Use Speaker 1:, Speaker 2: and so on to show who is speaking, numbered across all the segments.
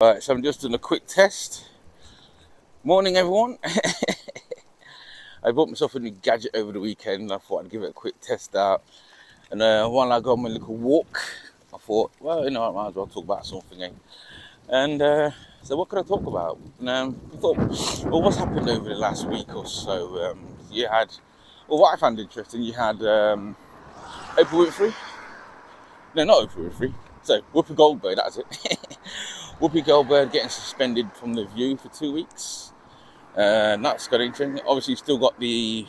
Speaker 1: Alright, so I'm just doing a quick test. Morning, everyone. I bought myself a new gadget over the weekend and I thought I'd give it a quick test out. And while I go on my little walk, I thought, well, I might as well talk about something. And so what could I talk about? And I thought, well, what's happened over the last week or so? What I found interesting, you had Oprah Winfrey. No, not Oprah Winfrey. So, Whoopi Goldberg, that's it. Whoopi Goldberg getting suspended from The View for 2 weeks. That's got interesting. Obviously, still got the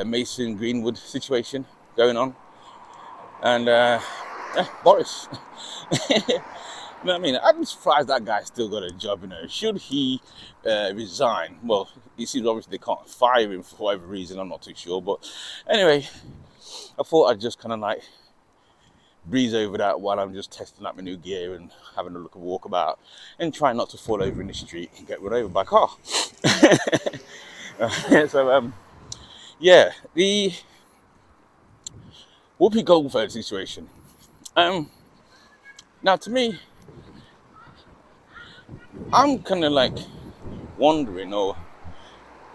Speaker 1: Mason Greenwood situation going on. And Boris. I'm surprised that guy still got a job. Should he resign? Well, it seems obviously they can't fire him for whatever reason. I'm not too sure. But anyway, I thought I'd just kind of breeze over that while I'm just testing out my new gear and having a look at walkabout and trying not to fall over in the street and get run over by a car. The Whoopi Goldberg situation. Now, to me, I'm kind of wondering or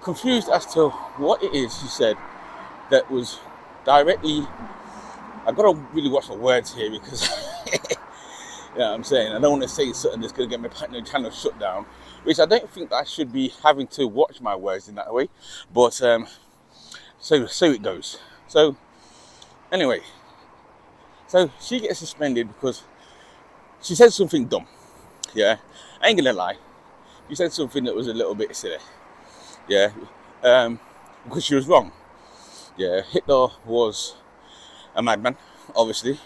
Speaker 1: confused as to what it is she said that was directly. I've got to really watch my words here because, you know what I'm saying? I don't want to say something that's going to get my channel shut down, which I don't think I should be having to watch my words in that way. But so it goes. So anyway, so she gets suspended because she said something dumb. Yeah, I ain't gonna lie. She said something that was a little bit silly. Yeah, because she was wrong. Yeah, Hitler was a madman, obviously,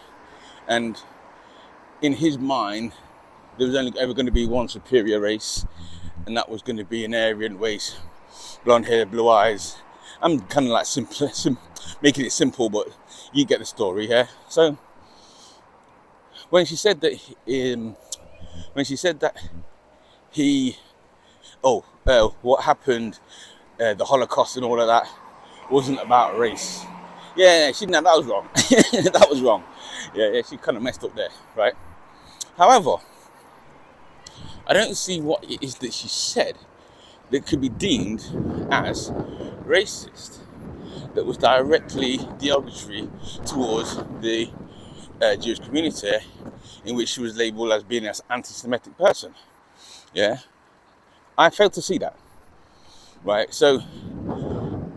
Speaker 1: and in his mind there was only ever going to be one superior race, and that was going to be an Aryan race, blonde hair, blue eyes. I'm kind of making it simple, but you get the story here. So when she said that what happened, the Holocaust and all of that wasn't about race. Yeah, that was wrong. That was wrong. Yeah, she kind of messed up there, right? However, I don't see what it is that she said that could be deemed as racist, that was directly derogatory towards the Jewish community, in which she was labelled as being an anti-Semitic person. Yeah, I failed to see that. Right, so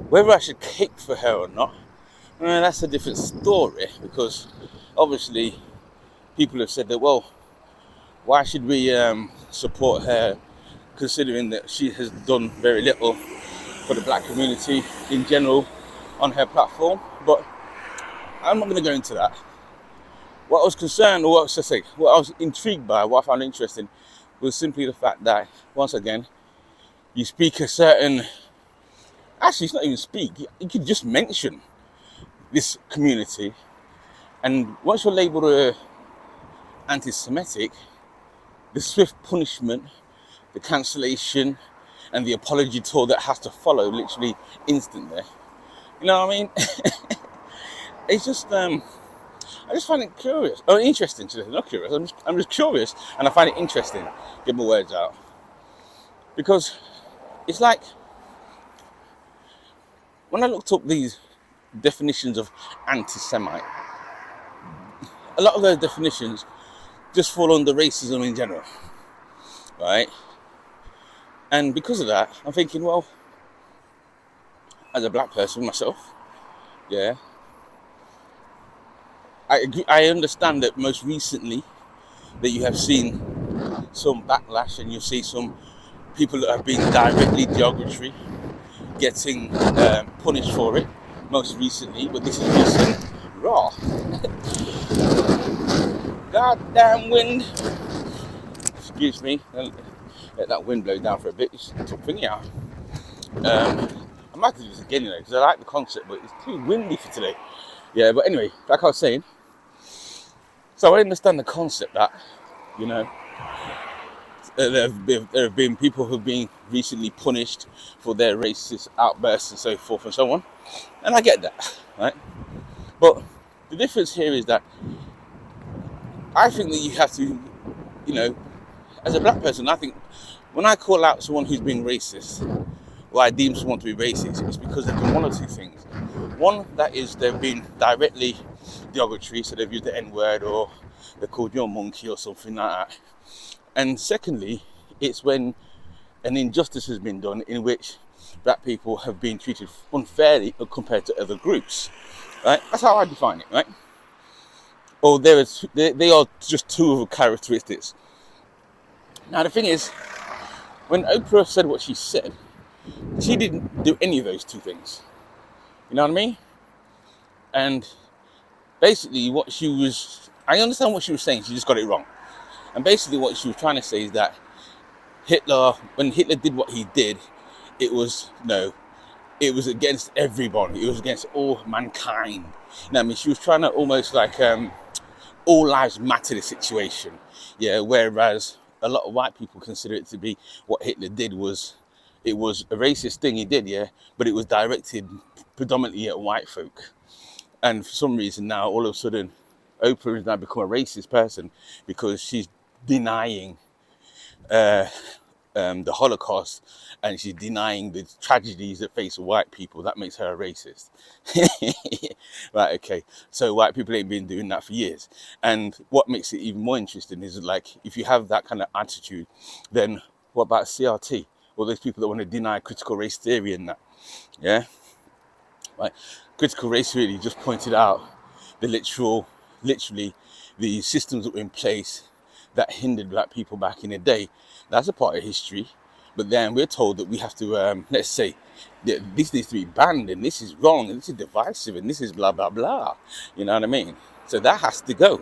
Speaker 1: whether I should kick for her or not, that's a different story, because obviously people have said that, well, why should we support her considering that she has done very little for the black community in general on her platform. But I'm not going to go into that. What I was concerned, or what I was intrigued by, what I found interesting, was simply the fact that, once again, you speak a certain, actually it's not even speak, you could just mention this community, and once you're labelled anti-Semitic, the swift punishment, the cancellation, and the apology tour that has to follow literally instantly. You know what I mean? It's just I just find it curious, or interesting. Not curious. I'm just curious, and I find it interesting. Get my words out, because it's like when I looked up these definitions of anti-Semite, a lot of those definitions just fall under racism in general, right? And because of that, I'm thinking, well, as a black person myself, yeah, I understand that most recently that you have seen some backlash, and you see some people that have been directly derogatory getting punished for it most recently, but this is recent. Raw. Goddamn wind. Excuse me. Let that wind blow down for a bit. It's a tough thing out. I might have to do this again, because I like the concept, but it's too windy for today. Yeah, but anyway, like I was saying, so I understand the concept that, there have been people who have been recently punished for their racist outbursts and so forth and so on, and I get that, right? But the difference here is that I think that you have to, as a black person, I think when I call out someone who's being racist, or I deem someone to be racist, it's because they've done one or two things. One, that is they've been directly derogatory, so they've used the N-word or they called you a monkey or something like that. And secondly, it's when an injustice has been done in which black people have been treated unfairly compared to other groups. Right? That's how I define it, right? Or they are just two of the characteristics. Now the thing is, when Oprah said what she said, she didn't do any of those two things. You know what I mean? And basically I understand what she was saying, she just got it wrong. And basically what she was trying to say is that when Hitler did what he did, it was against everybody. It was against all mankind. You know what I mean? She was trying to almost like all lives matter the situation. Yeah, whereas a lot of white people consider it to be what Hitler did was a racist thing he did, yeah, but it was directed predominantly at white folk. And for some reason now, all of a sudden, Oprah has now become a racist person because she's denying the Holocaust, and she's denying the tragedies that face white people. That makes her a racist. Right, okay. So white people ain't been doing that for years. And what makes it even more interesting is, like, if you have that kind of attitude, then what about CRT? All those people that want to deny critical race theory and that. Yeah? Right. Critical race theory just pointed out literally the systems that were in place that hindered black people back in the day. That's a part of history. But then we're told that we have to, let's say, this needs to be banned, and this is wrong, and this is divisive, and this is blah, blah, blah. You know what I mean? So that has to go.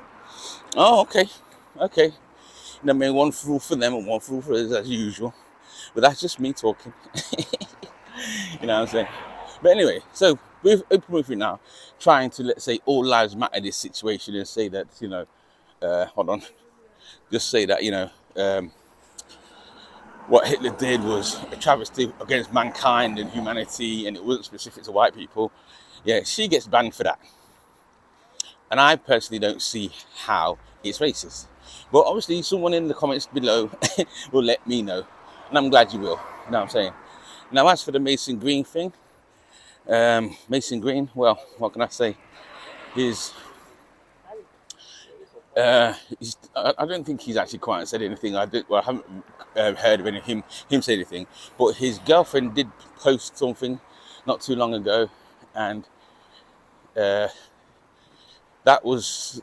Speaker 1: Oh, okay. You know what I mean? One rule for them and one rule for us as usual. But that's just me talking. You know what I'm saying? But anyway, so with Oprah Winfrey now trying to, let's say, all lives matter this situation and say that, you know, just say that, you know, what Hitler did was a travesty against mankind and humanity, and it wasn't specific to white people. Yeah, she gets banned for that. And I personally don't see how it's racist. But obviously someone in the comments below will let me know. And I'm glad you will. You know what I'm saying? Now, as for the Mason Green thing, Mason Green, well, what can I say? I don't think he's actually quite said anything. I haven't heard of him say anything. But his girlfriend did post something not too long ago, and that was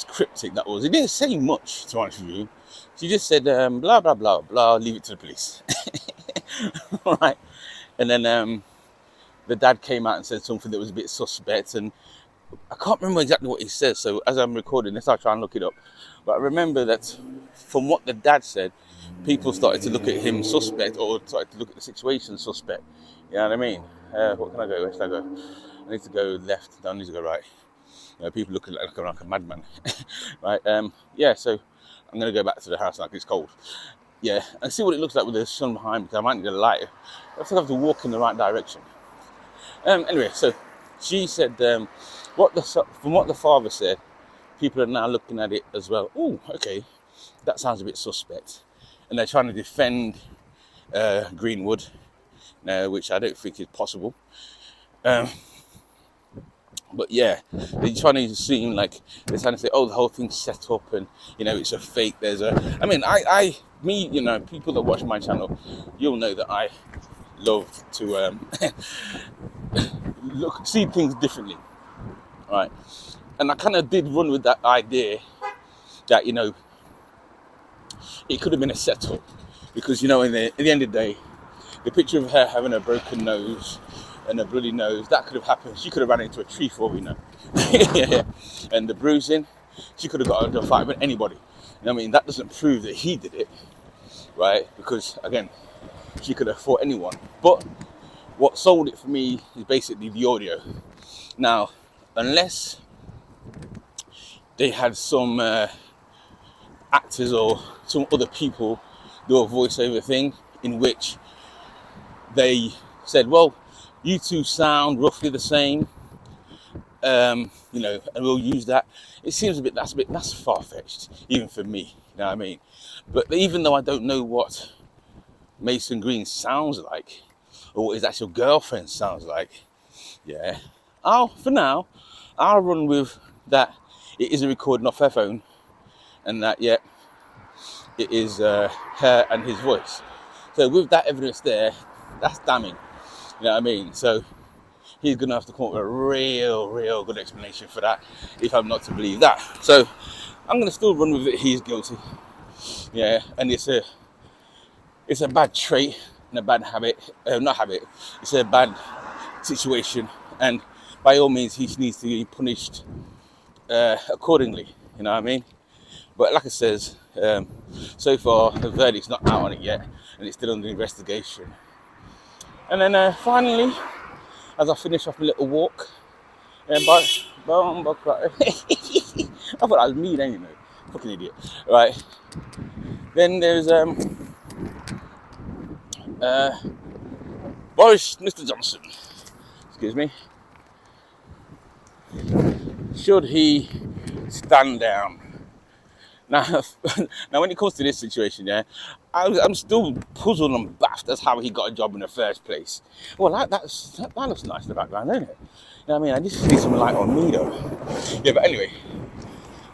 Speaker 1: cryptic. It didn't say much, to be honest with you. She just said blah blah blah blah. Leave it to the police. Right, and then the dad came out and said something that was a bit suspect, and I can't remember exactly what he says, so as I'm recording this, I'll try and look it up. But I remember that from what the dad said, people started to look at him suspect, or started to look at the situation suspect. You know what I mean? What can I go? Where should I go? I need to go left, I need to go right. You know, people looking like a madman. Right? Yeah, so I'm going to go back to the house like it's cold. Yeah, and see what it looks like with the sun behind me, because I might need a light. I have to walk in the right direction. Anyway, so she said, from what the father said, people are now looking at it as well. Oh, okay, that sounds a bit suspect. And they're trying to defend Greenwood, which I don't think is possible. But yeah, they're trying to seem like they're trying to say, oh, the whole thing's set up and, you know, it's a fake. You know, people that watch my channel, you'll know that I love to see things differently, right? And I kind of did run with that idea that, you know, it could have been a setup, because, you know, at the end of the day, the picture of her having a broken nose and a bloody nose, that could have happened. She could have ran into a tree for all we know. Yeah. And the bruising, she could have got into a fight with anybody. You know what I mean? That doesn't prove that he did it, right? Because, again, she could have fought anyone. But what sold it for me is basically the audio. Now, unless they had some actors or some other people do a voiceover thing in which they said, well, you two sound roughly the same, You know, and we'll use that. It seems that's far-fetched, even for me, you know what I mean? But even though I don't know what Mason Green sounds like, or what his actual girlfriend sounds like, yeah, for now, I'll run with that. It is a recording off her phone, and that, yeah, it is her and his voice. So with that evidence there, that's damning, you know what I mean? So he's going to have to come up with a real good explanation for that if I'm not to believe that. So I'm going to still run with it. He's guilty. Yeah, and it's a bad trait and a bad habit. Not habit. It's a bad situation, and by all means, he needs to be punished accordingly. You know what I mean? But like I says, so far the verdict's not out on it yet, and it's still under investigation. And then finally, as I finish off my little walk, I thought that was me then, you know, fucking idiot, right? Then there's Boris, Mr. Johnson, excuse me. Should he stand down? Now, when it comes to this situation, yeah, I'm still puzzled and baffed as how he got a job in the first place. Well, that looks nice in the background, doesn't it? You know what I mean? I just need some light on me, though. Yeah, but anyway,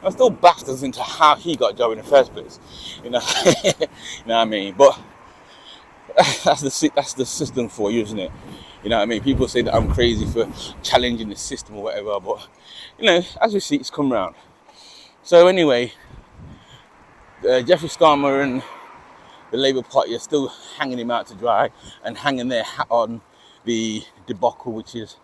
Speaker 1: I'm still baffed as into how he got a job in the first place. You know, you know what I mean? But that's the system for you, isn't it? You know what I mean? People say that I'm crazy for challenging the system or whatever, but you know, as receipts come round. So anyway, Jeffrey Starmer and the Labour Party are still hanging him out to dry and hanging their hat on the debacle, which is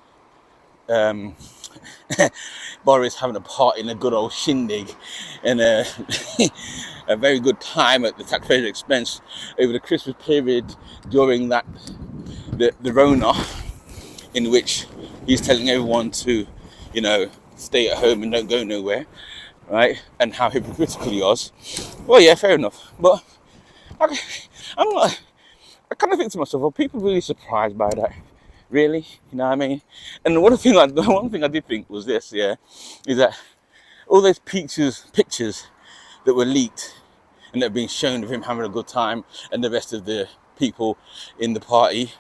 Speaker 1: Boris having a part in a good old shindig and a very good time at the taxpayer's expense over the Christmas period during that the Rona, in which he's telling everyone to, you know, stay at home and don't go nowhere, right? And how hypocritical he was. Well, yeah, fair enough. But I kind of think to myself, are people really surprised by that? Really? You know what I mean? And one thing I did think was this, yeah, is that all those pictures that were leaked and that have been shown of him having a good time and the rest of the people in the party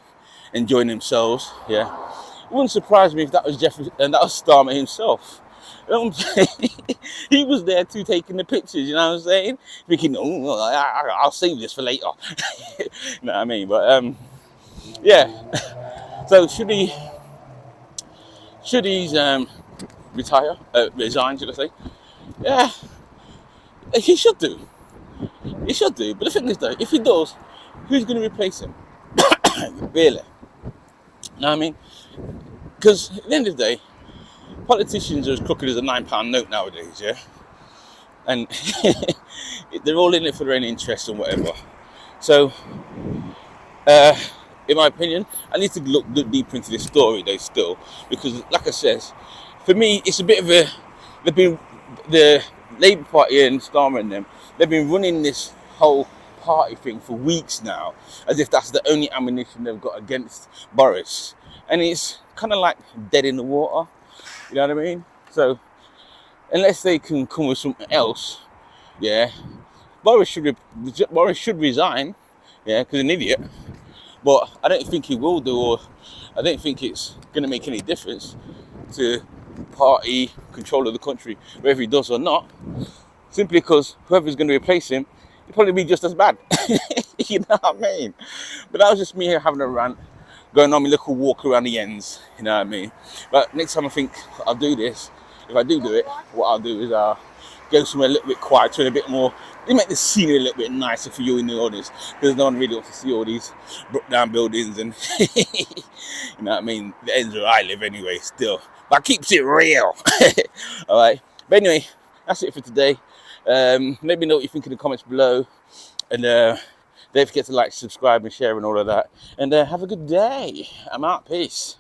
Speaker 1: enjoying themselves, yeah, it wouldn't surprise me if that was Jeffrey and that was Starmer himself. He was there too, taking the pictures, you know what I'm saying? Thinking, oh, I'll save this for later. You know what I mean? But yeah. So should he resign, should I say? Yeah, he should do. He should do. But the thing is, though, if he does, who's going to replace him? Really? You know what I mean? Because at the end of the day, politicians are as crooked as a £9 note nowadays, yeah? And they're all in it for their own interests and whatever. So, in my opinion, I need to look deeper into this story, though, still. Because, like I said, for me, it's a bit of the Labour Party and Starmer and them, they've been running this whole party thing for weeks now, as if that's the only ammunition they've got against Boris. And it's kind of like dead in the water, you know what I mean? So, unless they can come with something else, yeah, Boris should resign, yeah, because he's an idiot. But I don't think he will do, or I don't think it's going to make any difference to party control of the country, whether he does or not, simply because whoever's going to replace him, he'll probably be just as bad. You know what I mean? But that was just me here having a rant, going on my little walk around the ends, you know what I mean? But next time I think I'll do this, if I do it, what I'll do is go somewhere a little bit quieter and a bit more, they make the scenery a little bit nicer for you in the audience, because no one really wants to see all these broke down buildings and you know what I mean, the ends where I live anyway still, but keeps it real. Alright, but anyway, that's it for today. Let me know what you think in the comments below, and don't forget to like, subscribe and share and all of that, and have a good day. I'm out, peace.